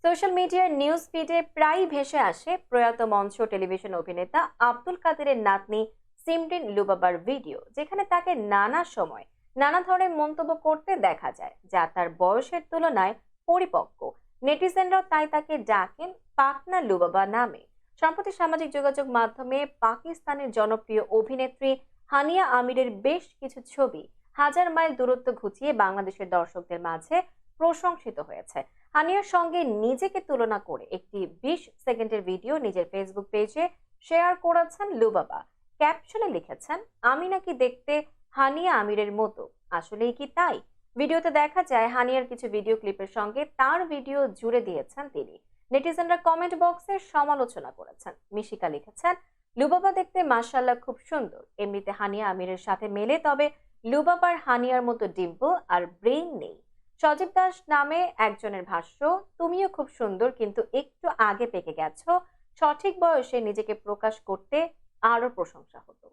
Social মিডিয়ার news ফিডে প্রায়ই ভেসে আসে প্রয়াত মঞ্চ টেলিভিশন অভিনেতা আব্দুল কাদেরের নাতনি সিমরিন লুবাবার ভিডিও, যেখানে তাকে নানা সময় নানা ধরনের মন্তব্য করতে দেখা যায়, যা তার বয়সের তুলনায় পরিপক্ক। নেটিজেনরাও তাই তাকে ডাকেন পাকনা লুবাবা নামে। সম্প্রতি সামাজিক যোগাযোগ মাধ্যমে পাকিস্তানের জনপ্রিয় অভিনেত্রী হানিয়া আমিরের বেশ কিছু ছবি হাজার মাইল দূরত্ব ঘুচিয়ে বাংলাদেশের দর্শকদের মাঝে প্রশংসিত হয়েছে। হানিয়ার সঙ্গে নিজেকে তুলনা করে একটি 20 সেকেন্ডের ভিডিও নিজের ফেসবুক পেজে শেয়ার করেছেন লুবাবা। ক্যাপশনে লিখেছেন, আমি নাকি দেখতে হানিয়া আমিরের মতো, আসলেই কি তাই? ভিডিওতে দেখা যায় হানিয়ার কিছু ভিডিও ক্লিপের সঙ্গে তার ভিডিও জুড়ে দিয়েছেন তিনি। নেটিজেনরা কমেন্ট বক্সে সমালোচনা করেছেন। মিশিকা লিখেছেন, লুবাবা দেখতে মাশাআল্লাহ খুব সুন্দর, এমনিতে হানিয়া আমিরের সাথে মেলে, তবে লুবাবার হানিয়ার মতো ডিম্পল আর ব্রেইন নেই। সজীব দাস নামে একজনের ভাষ্য, তুমিও খুব সুন্দর, কিন্তু একটু আগে পেকে গেছো, সঠিক বয়সে নিজেকে প্রকাশ করতে আরো প্রশংসা হতো।